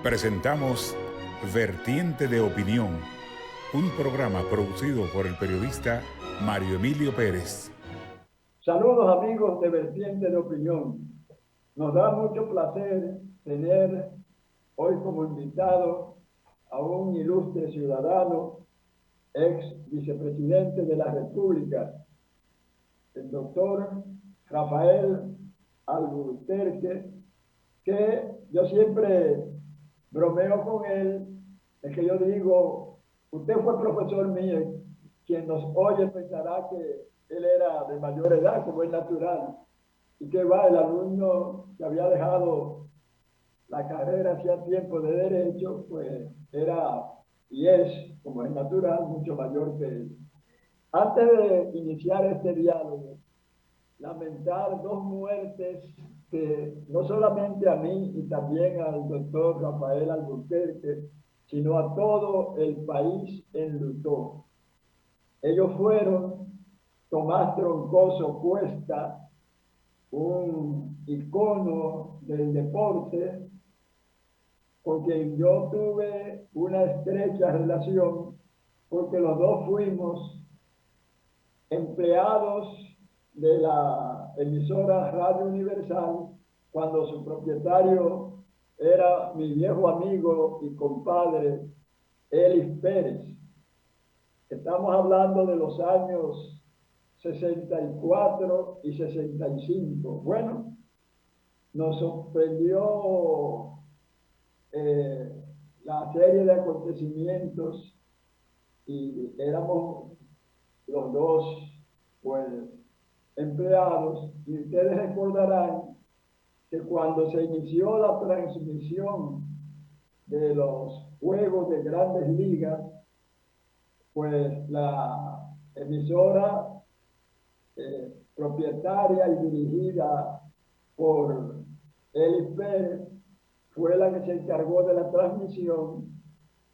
Presentamos Vertiente de Opinión, un programa producido por el periodista Mario Emilio Pérez. Saludos amigos de Vertiente de Opinión. Nos da mucho placer tener hoy como invitado a un ilustre ciudadano, ex vicepresidente de la República, el doctor Rafael Alburquerque, que yo siempre bromeo con él, es que yo digo, usted fue profesor mío, quien nos oye pensará que él era de mayor edad, como es natural, y que va, el alumno que había dejado la carrera hacía tiempo de Derecho, pues era y es, como es natural, mucho mayor que él. Antes de iniciar este diálogo, lamentar dos muertes que no solamente a mí y también al doctor Rafael Alburquerque, sino a todo el país enlutó. Ellos fueron Tomás Troncoso Cuesta, un icono del deporte, con quien yo tuve una estrecha relación, porque los dos fuimos empleados de la emisora Radio Universal cuando su propietario era mi viejo amigo y compadre Elis Pérez. Estamos hablando de los años 64 y 65. Bueno, nos sorprendió la serie de acontecimientos y éramos los dos, pues, empleados, y ustedes recordarán que cuando se inició la transmisión de los juegos de Grandes Ligas, pues la emisora propietaria y dirigida por Elis Pérez fue la que se encargó de la transmisión,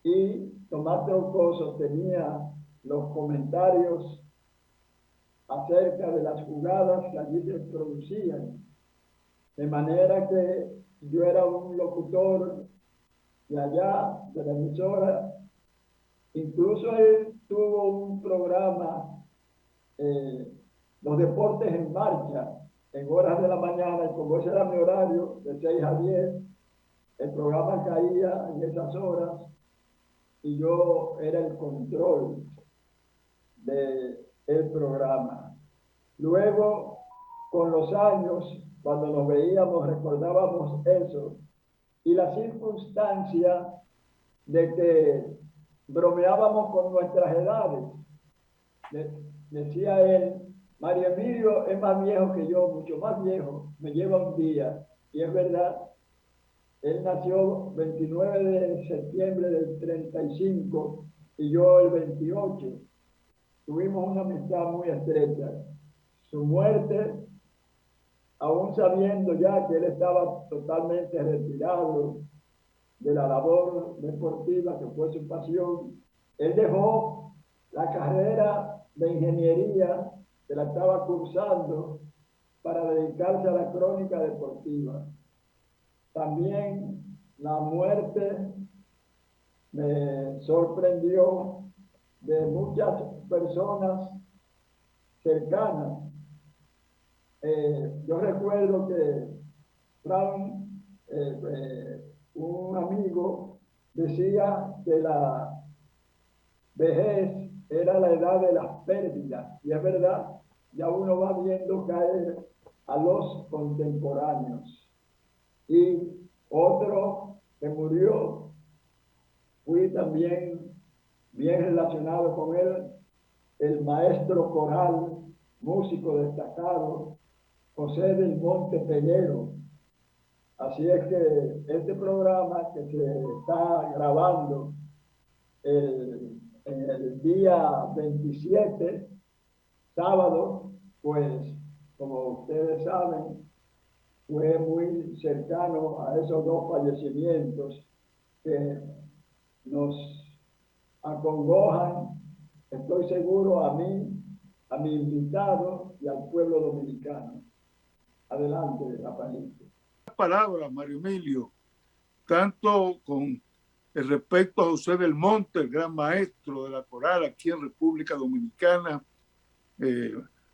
y Tomás Troncoso tenía los comentarios acerca de las jugadas que allí se producían. De manera que yo era un locutor de allá, de la emisora. Incluso él tuvo un programa, Los Deportes en Marcha, en horas de la mañana, y como ese era mi horario, de 6 a 10, el programa caía en esas horas y yo era el control del programa. Luego, con los años, cuando nos veíamos, recordábamos eso, y la circunstancia de que bromeábamos con nuestras edades. Decía él, Mario Emilio es más viejo que yo, mucho más viejo, me lleva un día, y es verdad. Él nació 29 de septiembre del 35 y yo el 28. Tuvimos una amistad muy estrecha. Su muerte, aún sabiendo ya que él estaba totalmente retirado de la labor deportiva, que fue su pasión, él dejó la carrera de ingeniería que la estaba cursando para dedicarse a la crónica deportiva. También la muerte me sorprendió de muchas personas cercanas. Yo recuerdo que Frank, un amigo, decía que la vejez era la edad de las pérdidas, y es verdad, ya uno va viendo caer a los contemporáneos. Y otro que murió, fui también bien relacionado con él, el maestro coral, músico destacado, José del Monte Peguero. Así es que este programa que se está grabando en el día 27, sábado, pues, como ustedes saben, fue muy cercano a esos dos fallecimientos que nos acongojan, estoy seguro, a mí, a mi invitado y al pueblo dominicano. Adelante, Rafaelito. Palabra, Mario Emilio, tanto con el respecto a José del Monte, el gran maestro de la coral aquí en República Dominicana,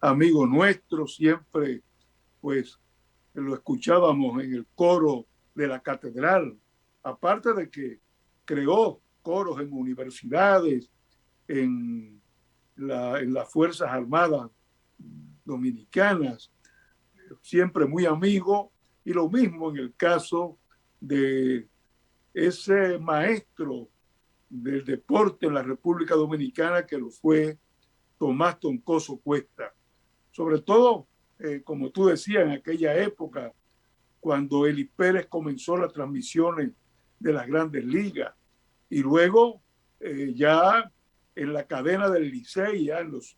amigo nuestro, siempre pues lo escuchábamos en el coro de la catedral, aparte de que creó coros en universidades, en las Fuerzas Armadas Dominicanas, siempre muy amigo, y lo mismo en el caso de ese maestro del deporte en la República Dominicana que lo fue Tomás Toncoso Cuesta. Sobre todo, como tú decías, en aquella época, cuando Eli Pérez comenzó las transmisiones de las grandes ligas, y luego ya en la cadena del Licey, ya en los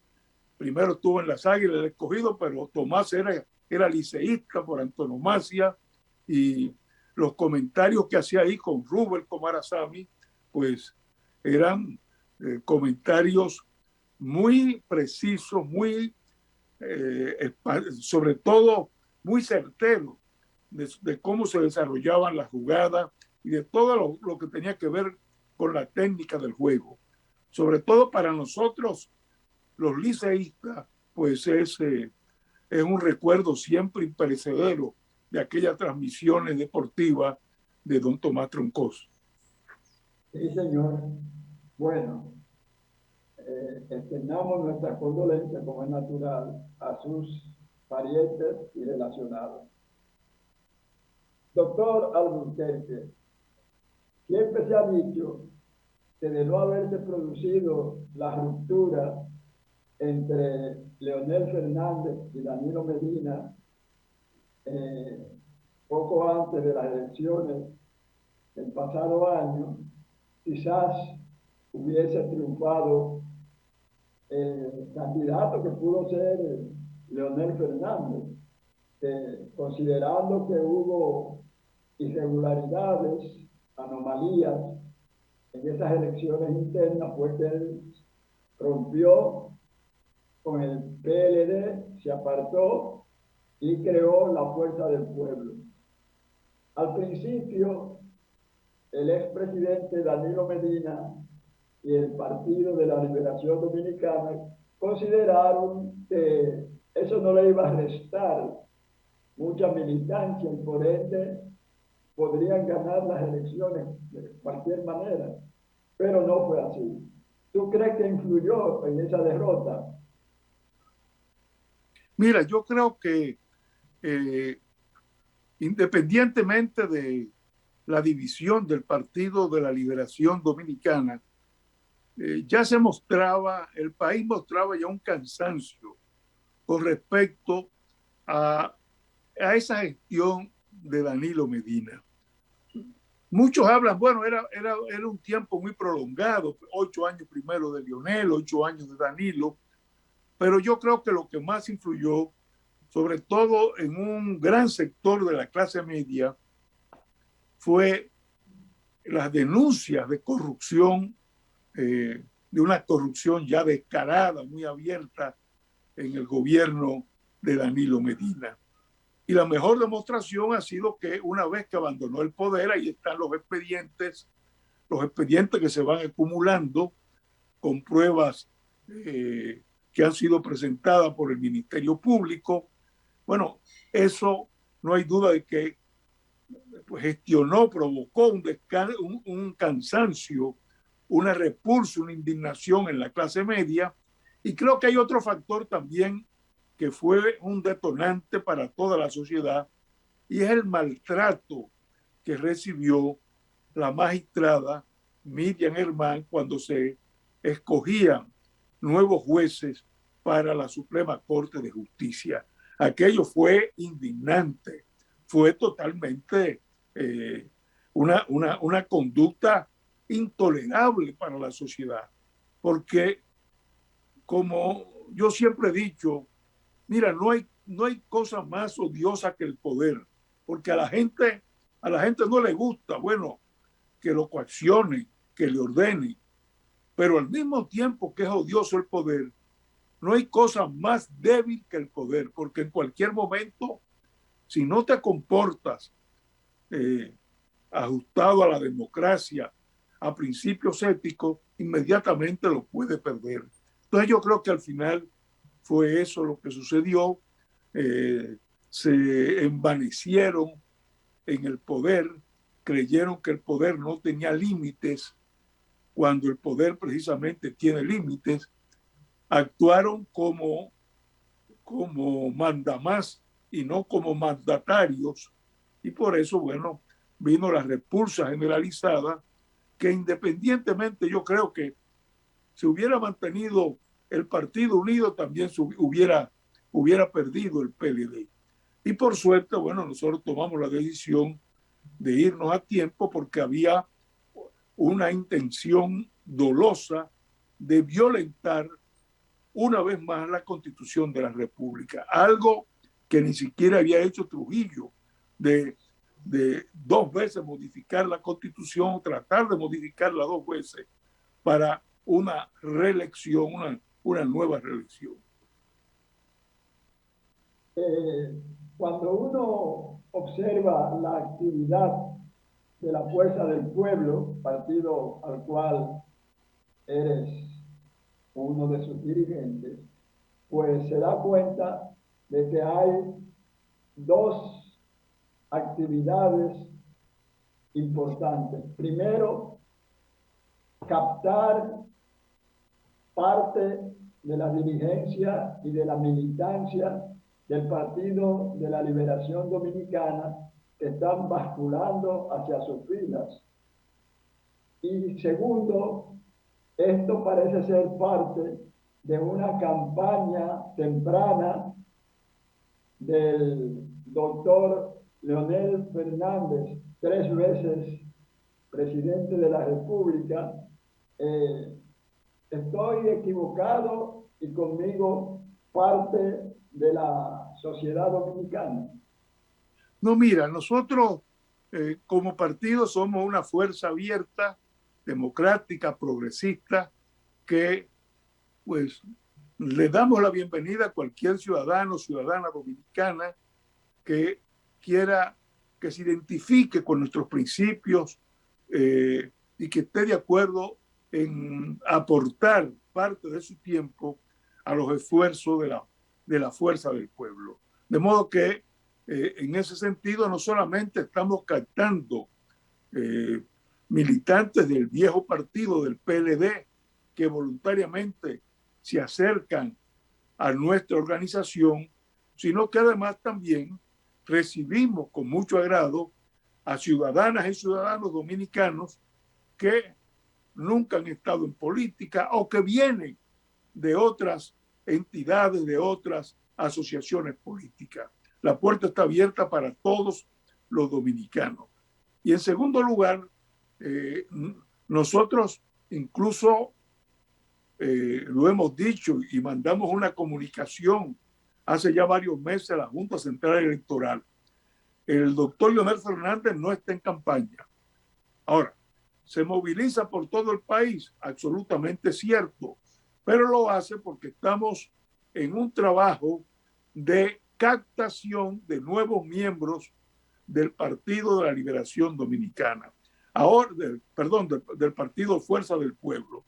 primero estuvo en las Águilas del Escogido, pero Tomás era liceísta por antonomasia, y los comentarios que hacía ahí con Rubén Comarazami, pues eran comentarios muy precisos, muy, sobre todo, muy certeros de cómo se desarrollaban las jugadas y de todo lo que tenía que ver con la técnica del juego. Sobre todo para nosotros, los liceístas, pues es un recuerdo siempre imperecedero de aquellas transmisiones deportivas de don Tomás Troncoso. Sí, señor. Bueno, externamos nuestra condolencia, como es natural, a sus parientes y relacionados. Doctor Alburquerque, siempre se ha dicho que de no haberse producido la ruptura entre Leonel Fernández y Danilo Medina poco antes de las elecciones del pasado año, quizás hubiese triunfado el candidato que pudo ser Leonel Fernández, considerando que hubo irregularidades, anomalías en esas elecciones internas, fue que él rompió con el PLD, se apartó y creó la Fuerza del Pueblo. Al principio, el expresidente Danilo Medina y el Partido de la Liberación Dominicana consideraron que eso no le iba a restar mucha militancia y por ende podrían ganar las elecciones de cualquier manera, pero no fue así. ¿Tú crees que influyó en esa derrota? Mira, yo creo que independientemente de la división del Partido de la Liberación Dominicana, ya se mostraba, el país mostraba ya un cansancio con respecto a esa gestión de Danilo Medina. Muchos hablan, bueno, era un tiempo muy prolongado, 8 años primero de Leonel, 8 años de Danilo, pero yo creo que lo que más influyó, sobre todo en un gran sector de la clase media, fue las denuncias de corrupción, de una corrupción ya descarada, muy abierta en el gobierno de Danilo Medina. Y la mejor demostración ha sido que una vez que abandonó el poder, ahí están los expedientes que se van acumulando con pruebas que han sido presentadas por el Ministerio Público. Bueno, eso no hay duda de que pues, gestionó, provocó un cansancio, una repulsa, una indignación en la clase media. Y creo que hay otro factor también que fue un detonante para toda la sociedad, y es el maltrato que recibió la magistrada Miriam Germán cuando se escogían nuevos jueces para la Suprema Corte de Justicia. Aquello fue indignante, fue totalmente una conducta intolerable para la sociedad, porque como yo siempre he dicho, mira, no hay cosa más odiosa que el poder, porque a la gente no le gusta, bueno, que lo coaccione, que le ordene, pero al mismo tiempo que es odioso el poder, no hay cosa más débil que el poder, porque en cualquier momento, si no te comportas ajustado a la democracia, a principios éticos, inmediatamente lo puede perder. Entonces yo creo que al final fue eso lo que sucedió. Se envanecieron en el poder, creyeron que el poder no tenía límites, cuando el poder precisamente tiene límites, actuaron como mandamás y no como mandatarios, y por eso, bueno, vino la repulsa generalizada, que independientemente yo creo que se hubiera mantenido el Partido Unido, también hubiera perdido el PLD. Y por suerte, bueno, nosotros tomamos la decisión de irnos a tiempo porque había una intención dolosa de violentar una vez más la Constitución de la República, algo que ni siquiera había hecho Trujillo, de 2 veces modificar la Constitución, tratar de modificarla 2 veces para una reelección, una nueva reelección. Cuando uno observa la actividad de la Fuerza del Pueblo, partido al cual eres uno de sus dirigentes, pues se da cuenta de que hay 2 actividades importantes. Primero, captar parte de la dirigencia y de la militancia del Partido de la Liberación Dominicana que están basculando hacia sus filas. Y segundo, esto parece ser parte de una campaña temprana del doctor Leonel Fernández, 3 veces presidente de la República. Estoy equivocado y conmigo parte de la sociedad dominicana. No, mira, nosotros como partido somos una fuerza abierta, democrática, progresista, que pues le damos la bienvenida a cualquier ciudadano, ciudadana dominicana que quiera, que se identifique con nuestros principios y que esté de acuerdo en aportar parte de su tiempo a los esfuerzos de la fuerza del pueblo. De modo que en ese sentido no solamente estamos captando militantes del viejo partido, del PLD, que voluntariamente se acercan a nuestra organización, sino que además también recibimos con mucho agrado a ciudadanas y ciudadanos dominicanos que nunca han estado en política o que vienen de otras entidades, de otras asociaciones políticas. La puerta está abierta para todos los dominicanos. Y en segundo lugar, nosotros incluso lo hemos dicho y mandamos una comunicación hace ya varios meses a la Junta Central Electoral. El doctor Leonel Fernández no está en campaña. Ahora, ¿se moviliza por todo el país? Absolutamente cierto, pero lo hace porque estamos en un trabajo de captación de nuevos miembros del Partido de la Liberación Dominicana. Ahora, del Partido Fuerza del Pueblo.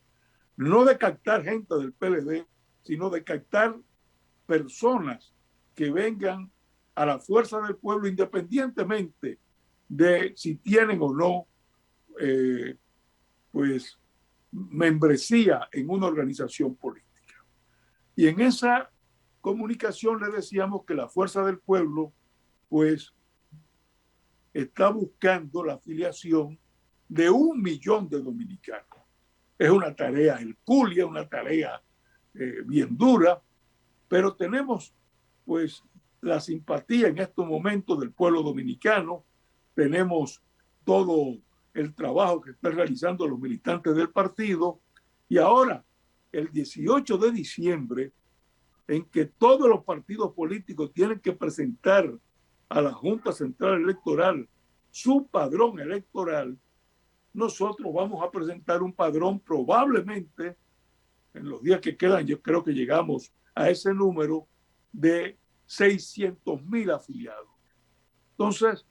No de captar gente del PLD, sino de captar personas que vengan a la Fuerza del Pueblo independientemente de si tienen o no pues membresía en una organización política. Y en esa comunicación le decíamos que la Fuerza del Pueblo pues está buscando la afiliación de 1 millón de dominicanos. Es una tarea hercúlea, una tarea bien dura, pero tenemos pues la simpatía en estos momentos del pueblo dominicano, tenemos todo el trabajo que están realizando los militantes del partido y ahora el 18 de diciembre en que todos los partidos políticos tienen que presentar a la Junta Central Electoral su padrón electoral, nosotros vamos a presentar un padrón probablemente en los días que quedan, yo creo que llegamos a ese número de 600,000 afiliados. Entonces,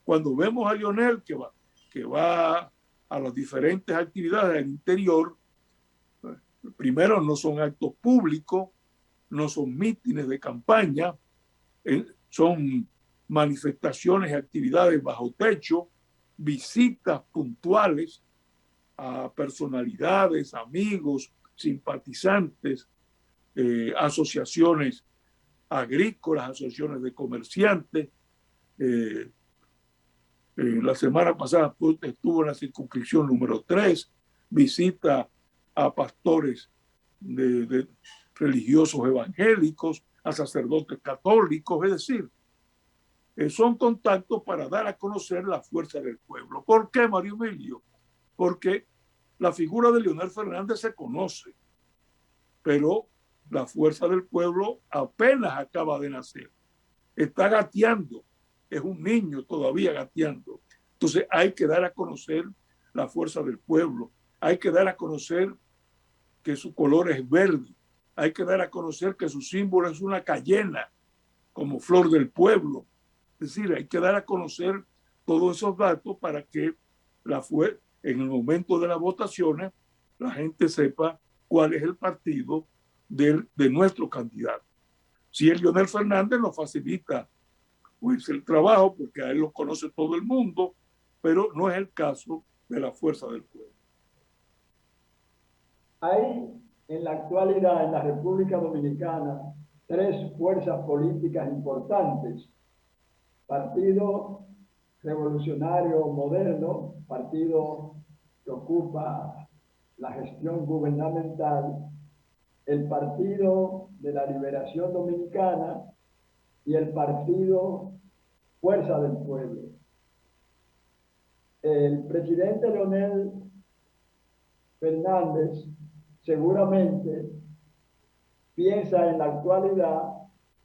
cuando vemos a Leonel que que va a las diferentes actividades del interior, primero no son actos públicos, no son mítines de campaña, son manifestaciones y actividades bajo techo, visitas puntuales a personalidades, amigos, simpatizantes, asociaciones agrícolas, asociaciones de comerciantes. La semana pasada estuvo en la circunscripción número 3, visita a pastores de religiosos evangélicos, a sacerdotes católicos, es decir, son contactos para dar a conocer la fuerza del pueblo. ¿Por qué, Mario Emilio? Porque la figura de Leonel Fernández se conoce, pero la fuerza del pueblo apenas acaba de nacer. Está gateando, es un niño todavía gateando. Entonces hay que dar a conocer la fuerza del pueblo, hay que dar a conocer que su color es verde, hay que dar a conocer que su símbolo es una cayena como flor del pueblo. Es decir, hay que dar a conocer todos esos datos para que en el momento de las votaciones la gente sepa cuál es el partido de nuestro candidato. Si es Leonel Fernández, nos facilita pues, el trabajo porque a él lo conoce todo el mundo, pero no es el caso de la fuerza del pueblo. Hay en la actualidad en la República Dominicana 3 fuerzas políticas importantes: Partido Revolucionario Moderno, partido que ocupa la gestión gubernamental, el Partido de la Liberación Dominicana y el Partido Fuerza del Pueblo. El presidente Leonel Fernández seguramente piensa en la actualidad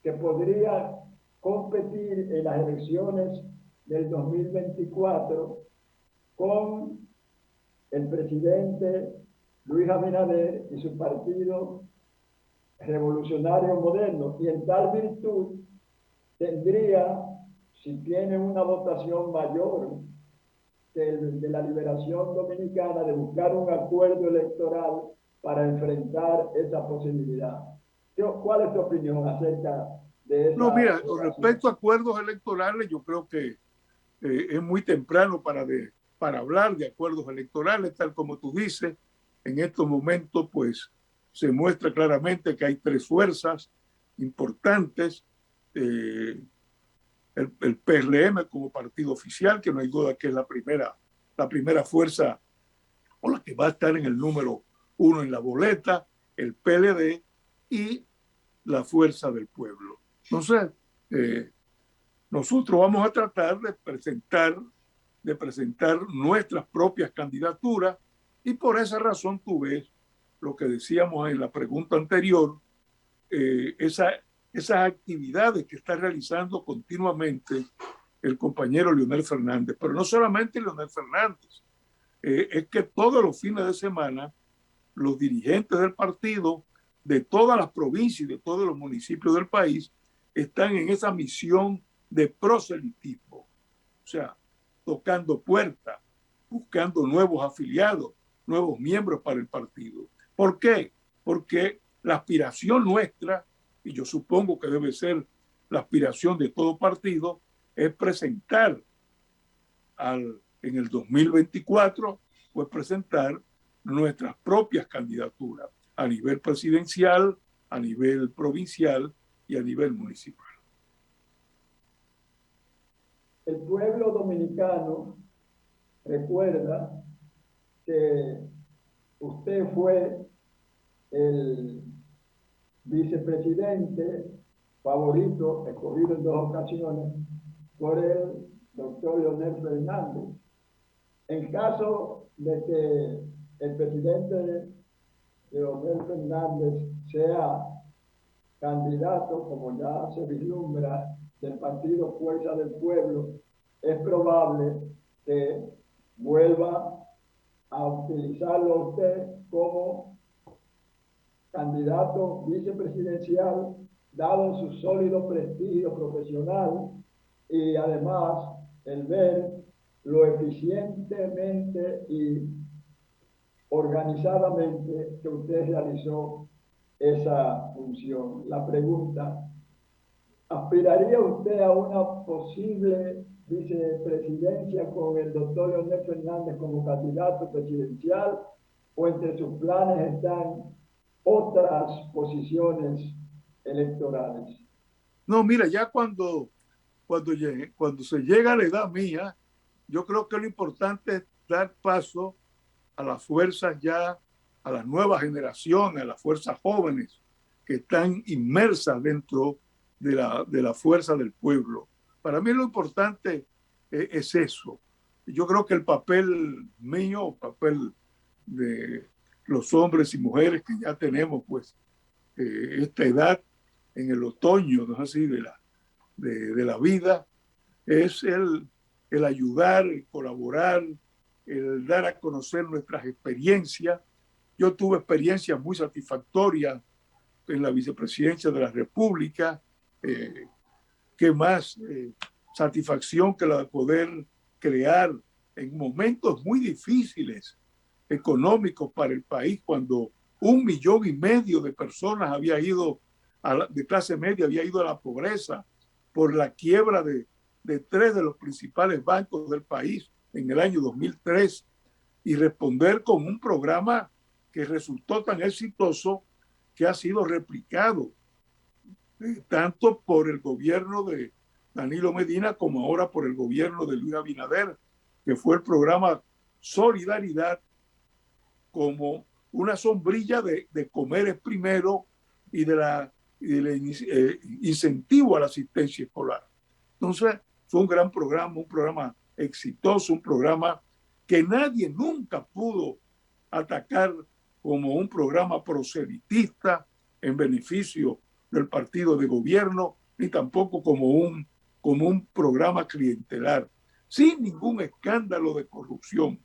que podría competir en las elecciones del 2024 con el presidente Luis Abinader y su partido Revolucionario Moderno, y en tal virtud tendría, si tiene una votación mayor que el de la Liberación Dominicana, de buscar un acuerdo electoral para enfrentar esa posibilidad. ¿Cuál es tu opinión acerca de esa? No, mira, con respecto a acuerdos electorales, yo creo que es muy temprano para hablar de acuerdos electorales, tal como tú dices. En estos momentos, pues, se muestra claramente que hay 3 fuerzas importantes. El PRM como partido oficial, que no hay duda que es la primera fuerza o la que va a estar en el número 1 en la boleta, el PLD y la fuerza del pueblo. Entonces, nosotros vamos a tratar de presentar nuestras propias candidaturas, y por esa razón tú ves lo que decíamos en la pregunta anterior, esas actividades que está realizando continuamente el compañero Leonel Fernández. Pero no solamente Leonel Fernández, es que todos los fines de semana los dirigentes del partido de todas las provincias y de todos los municipios del país están en esa misión de proselitismo, o sea, tocando puertas, buscando nuevos afiliados, nuevos miembros para el partido. ¿Por qué? Porque la aspiración nuestra, y yo supongo que debe ser la aspiración de todo partido, es presentar en el 2024, pues presentar nuestras propias candidaturas a nivel presidencial, a nivel provincial y a nivel municipal. El pueblo dominicano recuerda que usted fue el vicepresidente favorito, escogido en 2 ocasiones, por el doctor Leonel Fernández. En caso de que el presidente Leonel Fernández sea candidato, como ya se vislumbra, del partido Fuerza del Pueblo, es probable que vuelva a utilizarlo a usted como candidato vicepresidencial, dado su sólido prestigio profesional y además el ver lo eficientemente y organizadamente que usted realizó esa función. La pregunta: ¿aspiraría usted a una posible vicepresidencia con el doctor Leonel Fernández como candidato presidencial, o entre sus planes están otras posiciones electorales? No, mira, ya cuando se llega a la edad mía, yo creo que lo importante es dar paso a las fuerzas ya, a las nuevas generaciones, a las fuerzas jóvenes que están inmersas dentro de la fuerza del pueblo. Para mí lo importante es eso. Yo creo que el papel mío, el papel de los hombres y mujeres que ya tenemos, pues, esta edad en el otoño, ¿no es así?, de la vida, es el ayudar, el colaborar, el dar a conocer nuestras experiencias. Yo tuve experiencias muy satisfactorias en la vicepresidencia de la República. ¿Qué más satisfacción que la de poder crear en momentos muy difíciles económicos para el país, cuando 1,5 millones de personas había ido de clase media había ido a la pobreza por la quiebra de 3 de los principales bancos del país en el año 2003, y responder con un programa que resultó tan exitoso que ha sido replicado tanto por el gobierno de Danilo Medina como ahora por el gobierno de Luis Abinader, que fue el programa Solidaridad, como una sombrilla de comer es primero y del incentivo a la asistencia escolar. Entonces, fue un gran programa, un programa exitoso, un programa que nadie nunca pudo atacar como un programa proselitista en beneficio del partido de gobierno, ni tampoco como un programa clientelar, sin ningún escándalo de corrupción.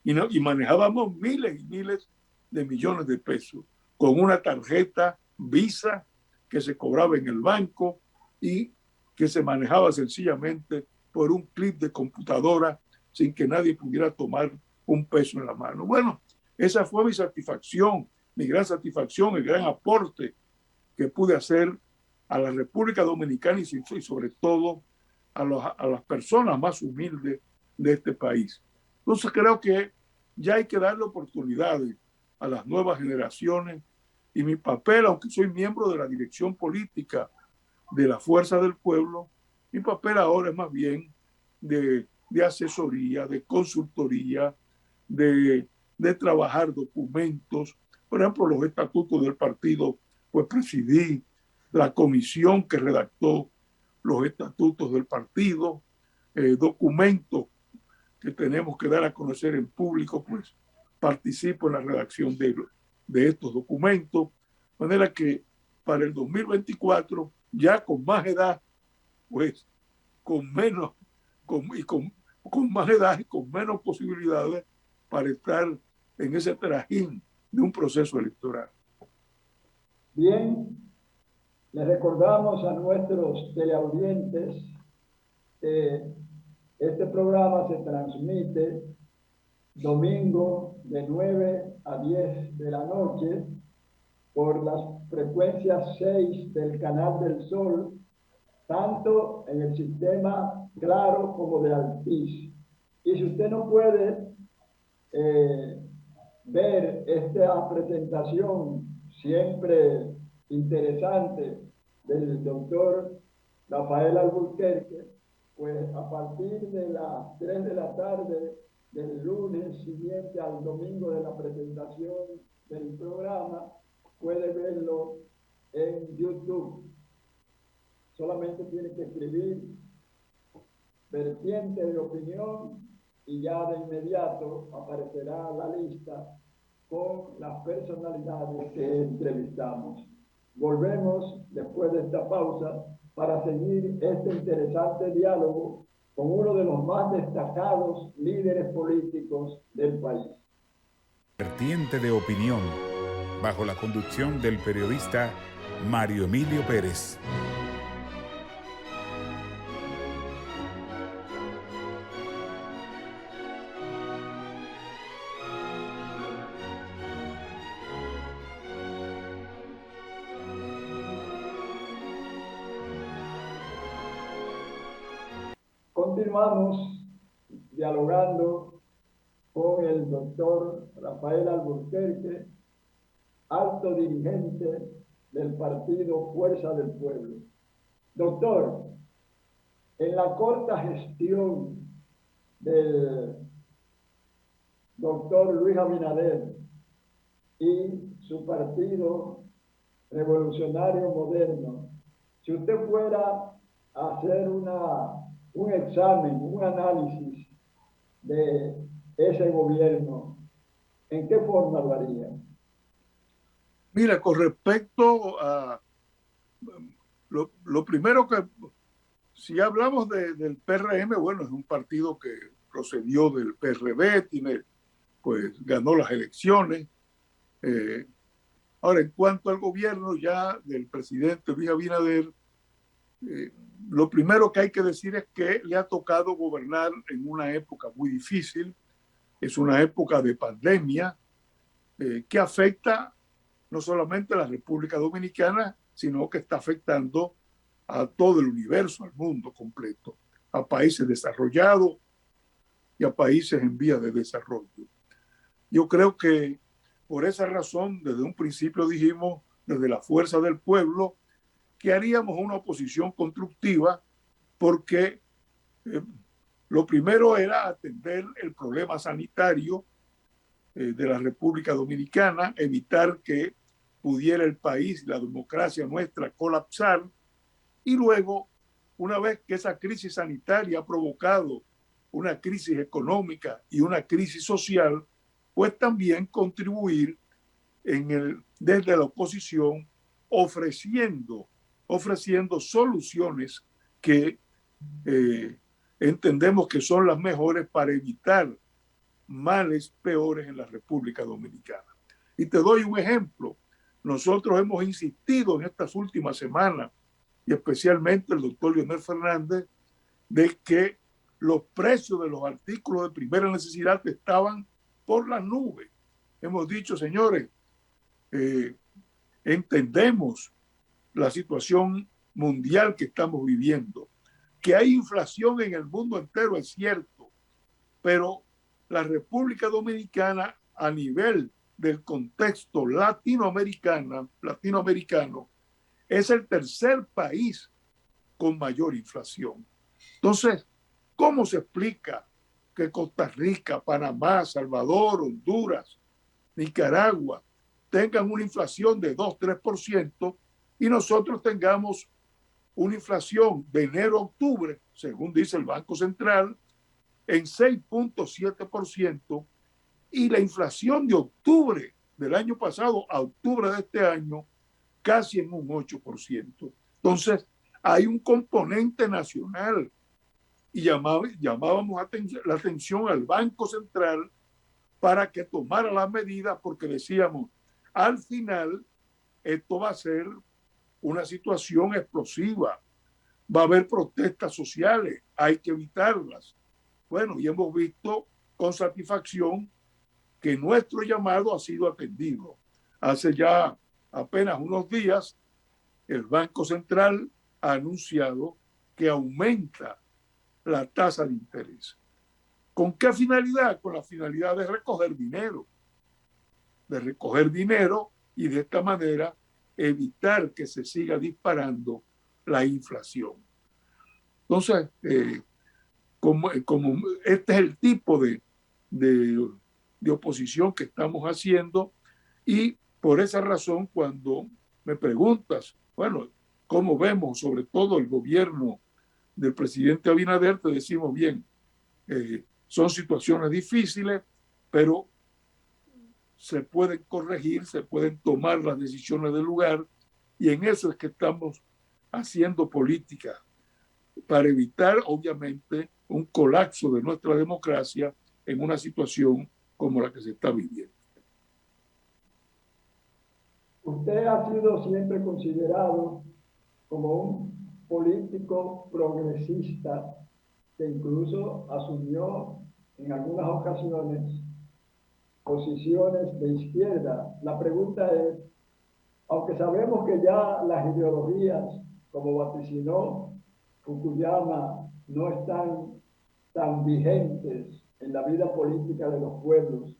Y manejábamos miles y miles de millones de pesos con una tarjeta Visa que se cobraba en el banco y que se manejaba sencillamente por un clip de computadora sin que nadie pudiera tomar un peso en la mano. Bueno, esa fue mi satisfacción, mi gran satisfacción, el gran aporte que pude hacer a la República Dominicana y sobre todo a las personas más humildes de este país. Entonces creo que ya hay que darle oportunidades a las nuevas generaciones, y mi papel, aunque soy miembro de la dirección política de la Fuerza del Pueblo, mi papel ahora es más bien de asesoría, de consultoría, de trabajar documentos. Por ejemplo, los estatutos del partido, pues presidí la comisión que redactó los estatutos del partido, documentos que tenemos que dar a conocer en público, pues participo en la redacción de estos documentos, de manera que para el 2024, ya con más edad, pues con más edad y con menos posibilidades para estar en ese trajín de un proceso electoral. Bien, les recordamos a nuestros teleaudientes que este programa se transmite domingo de 9 a 10 de la noche por las frecuencias 6 del Canal del Sol, tanto en el sistema Claro como de Altiz. Y si usted no puede ver esta presentación siempre interesante del doctor Rafael Alburquerque, pues a partir de las 3 de la tarde del lunes siguiente al domingo de la presentación del programa, puede verlo en YouTube. Solamente tiene que escribir Vertiente de Opinión y ya de inmediato aparecerá la lista con las personalidades que entrevistamos. Volvemos después de esta pausa para seguir este interesante diálogo con uno de los más destacados líderes políticos del país. Vertiente de Opinión, bajo la conducción del periodista Mario Emilio Pérez. Continuamos dialogando con el doctor Rafael Alburquerque, alto dirigente del partido Fuerza del Pueblo. Doctor, en la corta gestión del doctor Luis Abinader y su partido revolucionario moderno, si usted fuera a hacer un examen, un análisis de ese gobierno, ¿en qué forma lo haría? Mira, con respecto a lo primero que, si hablamos del PRM, bueno, es un partido que procedió del PRD, pues ganó las elecciones. Ahora, en cuanto al gobierno ya del presidente Luis Abinader, lo primero que hay que decir es que le ha tocado gobernar en una época muy difícil. Es una época de pandemia que afecta no solamente a la República Dominicana, sino que está afectando a todo el universo, al mundo completo, a países desarrollados y a países en vías de desarrollo. Yo creo que por esa razón, desde un principio dijimos, desde la Fuerza del Pueblo, que haríamos una oposición constructiva porque lo primero era atender el problema sanitario de la República Dominicana, evitar que pudiera el país, la democracia nuestra, colapsar, y luego, una vez que esa crisis sanitaria ha provocado una crisis económica y una crisis social, pues también contribuir desde la oposición ofreciendo soluciones que entendemos que son las mejores para evitar males peores en la República Dominicana. Y te doy un ejemplo. Nosotros hemos insistido en estas últimas semanas, y especialmente el doctor Leonel Fernández, de que los precios de los artículos de primera necesidad estaban por las nubes. Hemos dicho, señores, entendemos la situación mundial que estamos viviendo, que hay inflación en el mundo entero, es cierto, pero la República Dominicana, a nivel del contexto latinoamericano, es el tercer país con mayor inflación. Entonces, ¿cómo se explica que Costa Rica, Panamá, Salvador, Honduras, Nicaragua tengan una inflación de 2-3% y nosotros tengamos una inflación de enero a octubre, según dice el Banco Central, en 6.7%, y la inflación de octubre del año pasado a octubre de este año casi en un 8%? Entonces, hay un componente nacional y llamábamos la atención al Banco Central para que tomara las medidas, porque decíamos, al final esto va a ser una situación explosiva, va a haber protestas sociales, hay que evitarlas. Bueno, y hemos visto con satisfacción que nuestro llamado ha sido atendido. Hace ya apenas unos días, el Banco Central ha anunciado que aumenta la tasa de interés. ¿Con qué finalidad? Con la finalidad de recoger dinero y de esta manera evitar que se siga disparando la inflación. Entonces, como este es el tipo de oposición que estamos haciendo, y por esa razón, cuando me preguntas, bueno, ¿cómo vemos sobre todo el gobierno del presidente Abinader? Te decimos, bien, son situaciones difíciles, pero se pueden corregir, se pueden tomar las decisiones del lugar, y en eso es que estamos haciendo política, para evitar, obviamente, un colapso de nuestra democracia en una situación como la que se está viviendo. Usted ha sido siempre considerado como un político progresista que incluso asumió en algunas ocasiones posiciones de izquierda. La pregunta es, aunque sabemos que ya las ideologías, como vaticinó Fukuyama, no están tan vigentes en la vida política de los pueblos,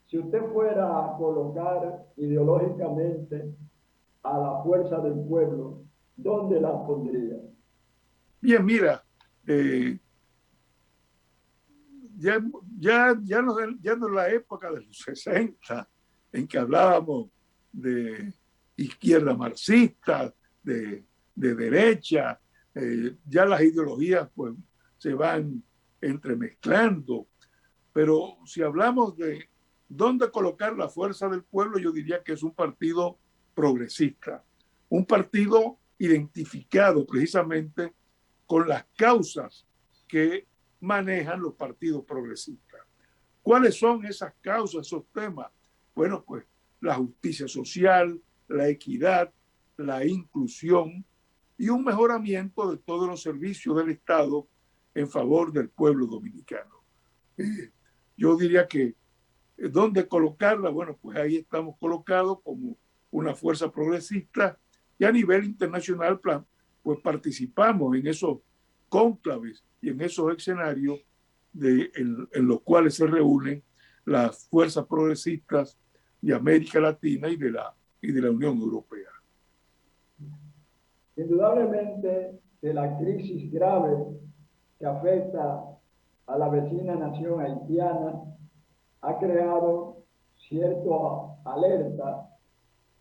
si usted fuera a colocar ideológicamente a la fuerza del pueblo, ¿dónde la pondría? Bien, mira, ya no es la época de los 60 en que hablábamos de izquierda marxista, de derecha, ya las ideologías pues se van entremezclando, pero si hablamos de dónde colocar la fuerza del pueblo, yo diría que es un partido progresista, un partido identificado precisamente con las causas que manejan los partidos progresistas. ¿Cuáles son esas causas, esos temas? Bueno, pues la justicia social, la equidad, la inclusión y un mejoramiento de todos los servicios del Estado en favor del pueblo dominicano. Yo diría que ¿dónde colocarla? Bueno, pues ahí estamos colocados como una fuerza progresista y a nivel internacional pues participamos en esos cónclaves y en esos escenarios en los cuales se reúnen las fuerzas progresistas de América Latina y de la Unión Europea. Indudablemente que la crisis grave que afecta a la vecina nación haitiana ha creado cierta alerta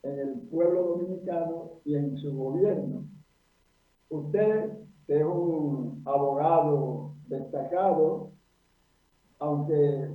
en el pueblo dominicano y en su gobierno. Usted, que es un abogado destacado, aunque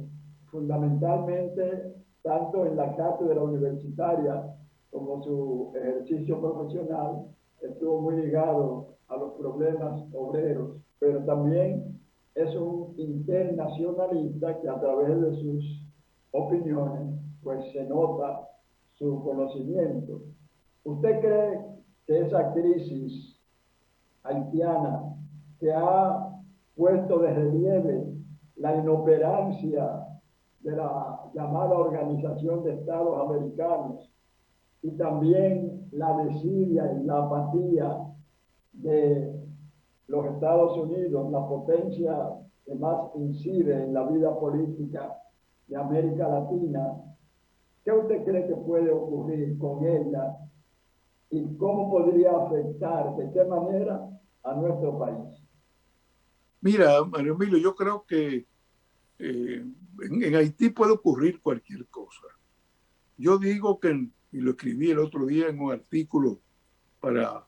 fundamentalmente tanto en la cátedra universitaria como su ejercicio profesional estuvo muy ligado a los problemas obreros, pero también es un internacionalista que a través de sus opiniones pues se nota su conocimiento. ¿Usted cree que esa crisis haitiana que ha puesto de relieve la inoperancia de la llamada Organización de Estados Americanos y también la desidia y la apatía de los Estados Unidos, la potencia que más incide en la vida política de América Latina, ¿qué usted cree que puede ocurrir con ella y cómo podría afectar, de qué manera, a nuestro país? Mira, Mario Emilio, yo creo que en Haití puede ocurrir cualquier cosa. Yo digo que, y lo escribí el otro día en un artículo para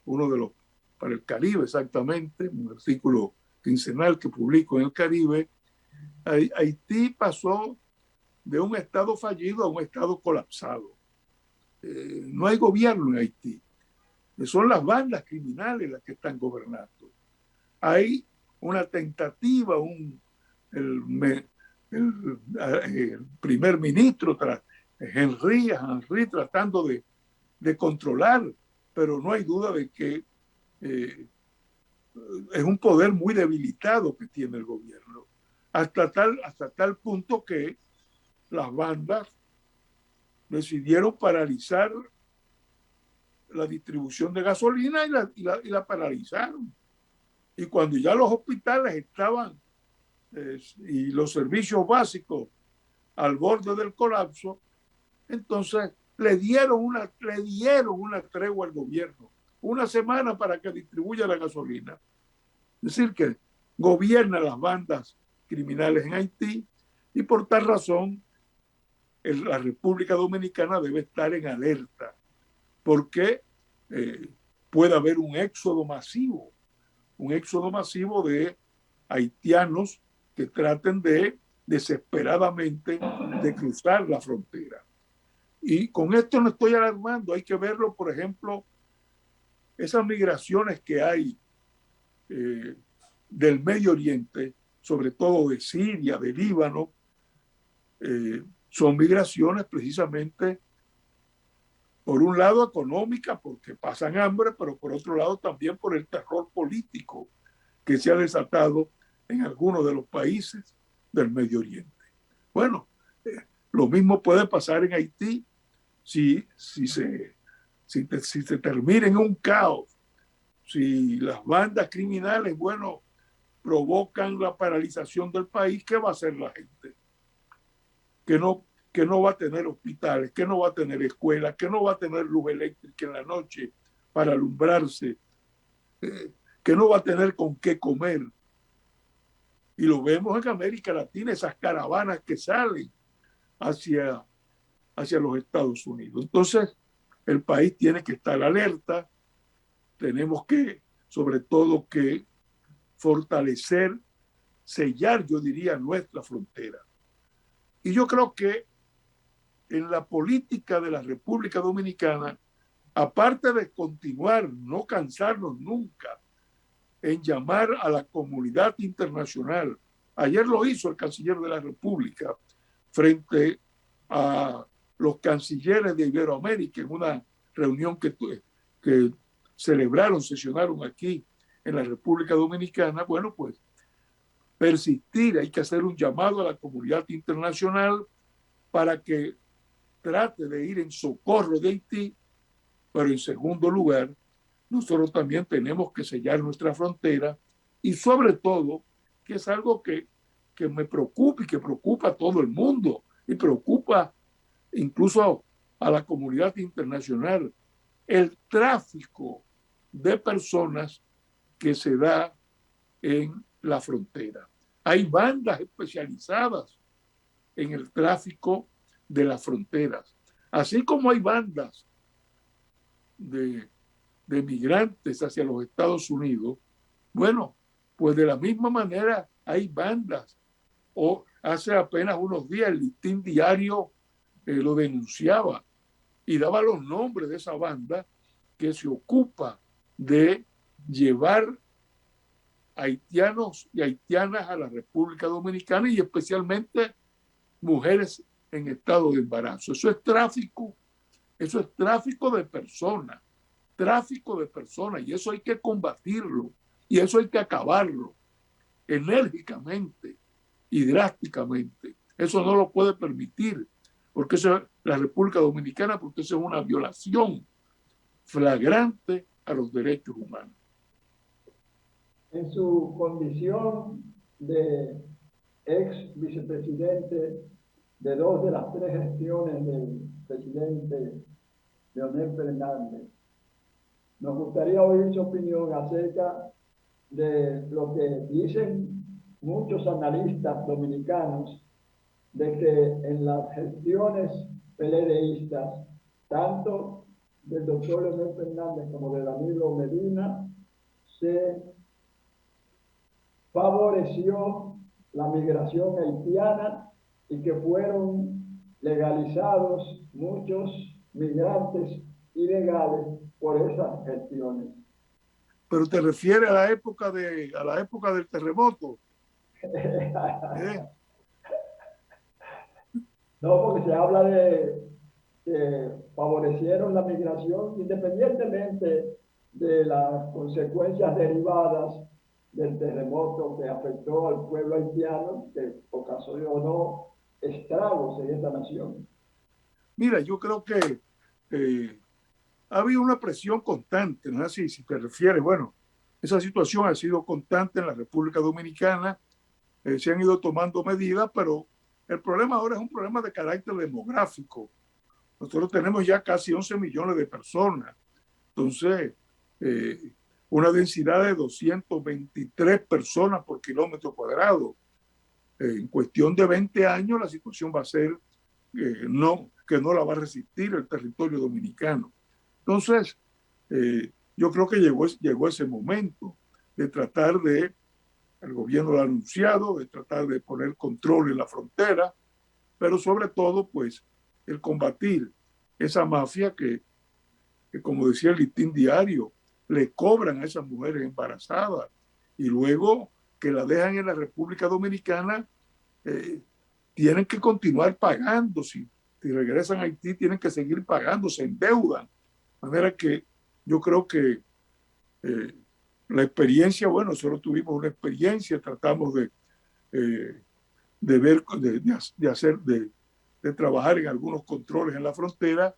para el Caribe exactamente, un artículo quincenal que publico en el Caribe, Haití pasó de un estado fallido a un estado colapsado. No hay gobierno en Haití. Son las bandas criminales las que están gobernando. Hay una tentativa, el primer ministro Henry tratando de controlar, pero no hay duda de que es un poder muy debilitado que tiene el gobierno, hasta tal punto que las bandas decidieron paralizar la distribución de gasolina y la paralizaron. Y cuando ya los hospitales estaban y los servicios básicos al borde del colapso, entonces le dieron una tregua al gobierno, una semana para que distribuya la gasolina. Es decir, que gobierna las bandas criminales en Haití y por tal razón la República Dominicana debe estar en alerta porque puede haber un éxodo masivo de haitianos que traten desesperadamente de cruzar la frontera. Y con esto no estoy alarmando, hay que verlo, por ejemplo, esas migraciones que hay del Medio Oriente, sobre todo de Siria, de Líbano, son migraciones precisamente, por un lado económicas, porque pasan hambre, pero por otro lado también por el terror político que se ha desatado en algunos de los países del Medio Oriente. Bueno, lo mismo puede pasar en Haití si se termina en un caos, si las bandas criminales, bueno, provocan la paralización del país, ¿qué va a hacer la gente? Que no va a tener hospitales, que no va a tener escuelas, que no va a tener luz eléctrica en la noche para alumbrarse, que no va a tener con qué comer. Y lo vemos en América Latina, esas caravanas que salen hacia los Estados Unidos. Entonces, el país tiene que estar alerta, tenemos que, sobre todo, que fortalecer, sellar, yo diría, nuestra frontera. Y yo creo que en la política de la República Dominicana, aparte de continuar, no cansarnos nunca en llamar a la comunidad internacional, ayer lo hizo el canciller de la República frente a los cancilleres de Iberoamérica en una reunión que celebraron, sesionaron aquí en la República Dominicana. Bueno, pues persistir, hay que hacer un llamado a la comunidad internacional para que trate de ir en socorro de Haití, pero en segundo lugar, nosotros también tenemos que sellar nuestra frontera y sobre todo, que es algo que me preocupa y que preocupa a todo el mundo y preocupa incluso a la comunidad internacional, el tráfico de personas que se da en la frontera. Hay bandas especializadas en el tráfico de las fronteras, así como hay bandas de migrantes hacia los Estados Unidos. Bueno, pues de la misma manera hay bandas. O hace apenas unos días el Listín Diario lo denunciaba y daba los nombres de esa banda que se ocupa de llevar haitianos y haitianas a la República Dominicana y especialmente mujeres en estado de embarazo. Eso es tráfico de personas, y eso hay que combatirlo y eso hay que acabarlo enérgicamente y drásticamente. Eso no lo puede permitir, porque eso es la República Dominicana, porque eso es una violación flagrante a los derechos humanos. En su condición de ex vicepresidente de 2 de las 3 gestiones del presidente Leonel Fernández, nos gustaría oír su opinión acerca de lo que dicen muchos analistas dominicanos, de que en las gestiones PLDistas, tanto del doctor Leonel Fernández como de Danilo Medina, se favoreció la migración haitiana y que fueron legalizados muchos migrantes ilegales por esas gestiones. Pero te refieres a la época del terremoto. No, porque se habla de que favorecieron la migración independientemente de las consecuencias derivadas del terremoto que afectó al pueblo haitiano, que ocasionó estragos en esta nación. Mira, yo creo que ha habido una presión constante, ¿no? Así, si te refieres, bueno, esa situación ha sido constante en la República Dominicana, se han ido tomando medidas, pero el problema ahora es un problema de carácter demográfico. Nosotros tenemos ya casi 11 millones de personas, entonces una densidad de 223 personas por kilómetro cuadrado. En cuestión de 20 años la situación va a ser que no la va a resistir el territorio dominicano. Entonces, yo creo que llegó ese momento de tratar de, el gobierno lo ha anunciado, de tratar de poner control en la frontera, pero sobre todo, pues, el combatir esa mafia que como decía el Listín Diario, le cobran a esas mujeres embarazadas y luego que la dejan en la República Dominicana, tienen que continuar pagando. Si regresan a Haití, tienen que seguir pagando, se endeudan. De manera que yo creo que la experiencia, bueno, nosotros tuvimos una experiencia, tratamos de ver, de trabajar en algunos controles en la frontera,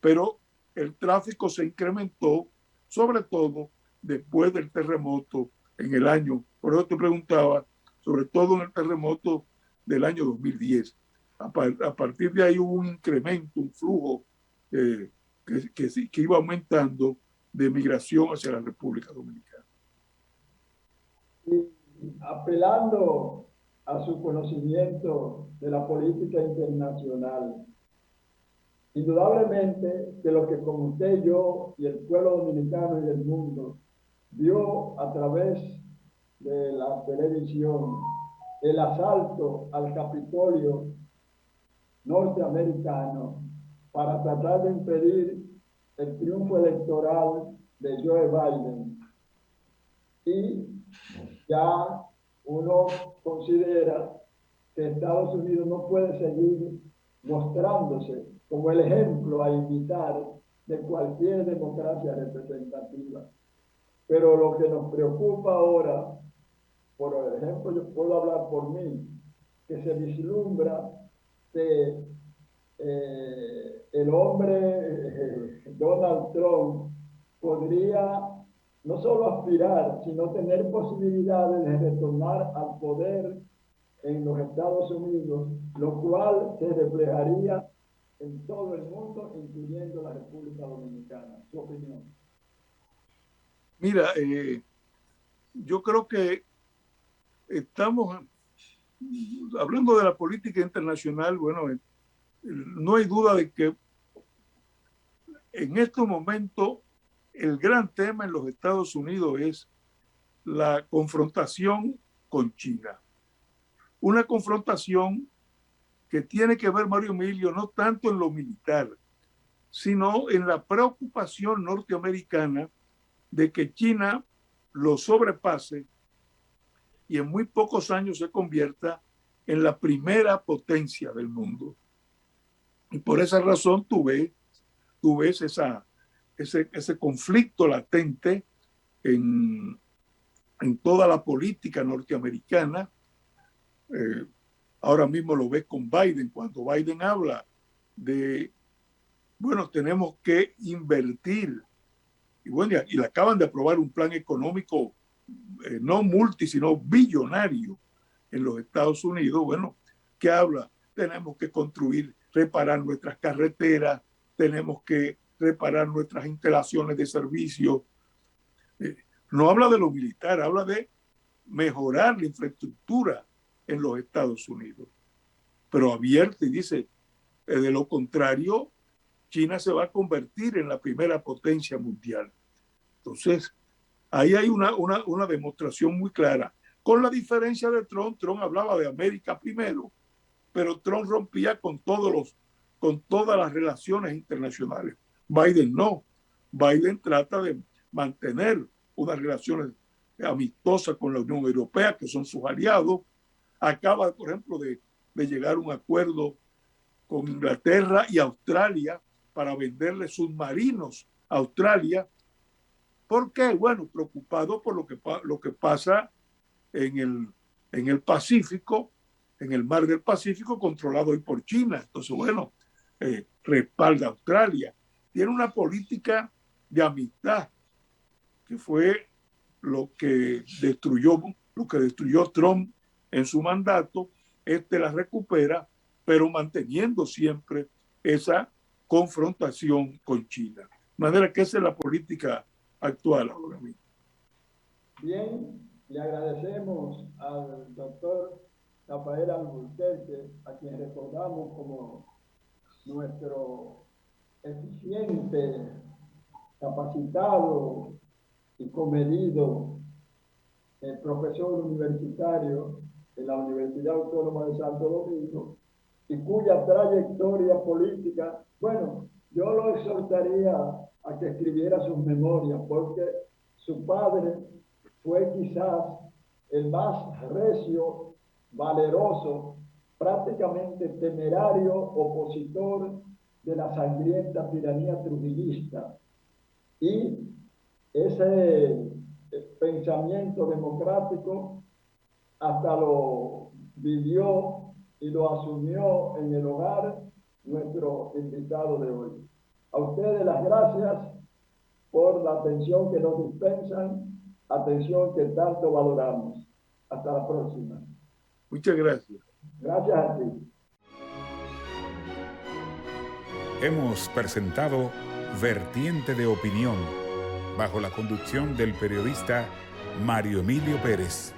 pero el tráfico se incrementó, sobre todo después del terremoto en el año. Por eso te preguntaba, sobre todo en el terremoto del año 2010. A partir de ahí hubo un incremento, un flujo que iba aumentando de migración hacia la República Dominicana. Y apelando a su conocimiento de la política internacional, indudablemente que lo que como usted, yo y el pueblo dominicano y el mundo vio a través de la televisión el asalto al Capitolio norteamericano para tratar de impedir el triunfo electoral de Joe Biden. Y ya uno considera que Estados Unidos no puede seguir mostrándose como el ejemplo a imitar de cualquier democracia representativa. Pero lo que nos preocupa ahora, por ejemplo, yo puedo hablar por mí, que se vislumbra que el hombre Donald Trump podría no solo aspirar, sino tener posibilidades de retornar al poder en los Estados Unidos, lo cual se reflejaría en todo el mundo, incluyendo la República Dominicana. ¿Su opinión? Mira, yo creo que estamos hablando de la política internacional. Bueno, no hay duda de que en estos momentos el gran tema en los Estados Unidos es la confrontación con China. Una confrontación que tiene que ver, Mario Emilio, no tanto en lo militar, sino en la preocupación norteamericana de que China lo sobrepase y en muy pocos años se convierta en la primera potencia del mundo. Y por esa razón tú ves ese conflicto latente en toda la política norteamericana. Ahora mismo lo ves con Biden, cuando Biden habla de, bueno, tenemos que invertir. Y bueno, y le acaban de aprobar un plan económico no multi, sino billonario en los Estados Unidos. Bueno, que habla, tenemos que construir, reparar nuestras carreteras, tenemos que reparar nuestras instalaciones de servicio. No habla de lo militar, habla de mejorar la infraestructura en los Estados Unidos. Pero advierte y dice, de lo contrario, China se va a convertir en la primera potencia mundial. Entonces, ahí hay una demostración muy clara. Con la diferencia de Trump, Trump hablaba de América primero, pero Trump rompía con todas las relaciones internacionales. Biden no. Biden trata de mantener unas relaciones amistosas con la Unión Europea, que son sus aliados. Acaba, por ejemplo, de llegar a un acuerdo con Inglaterra y Australia para venderle submarinos a Australia. ¿Por qué? Bueno, preocupado por lo que pasa en el Pacífico, en el mar del Pacífico, controlado hoy por China. Entonces, bueno, respalda a Australia. Tiene una política de amistad, que fue lo que destruyó Trump en su mandato. La recupera, pero manteniendo siempre esa confrontación con China. De manera que esa es la política actual ahora mismo. Bien, le agradecemos al doctor Rafael Alburquerque, a quien recordamos como nuestro eficiente, capacitado y comedido profesor universitario en la Universidad Autónoma de Santo Domingo, y cuya trayectoria política, bueno, yo lo exhortaría a que escribiera sus memorias, porque su padre fue quizás el más recio, valeroso, prácticamente temerario opositor de la sangrienta tiranía trujillista. Y ese pensamiento democrático hasta lo vivió y lo asumió en el hogar nuestro invitado de hoy. A ustedes las gracias por la atención que nos dispensan atención que tanto valoramos. Hasta la próxima. Muchas gracias. Gracias a ti. Hemos presentado Vertiente de Opinión, bajo la conducción del periodista Mario Emilio Pérez.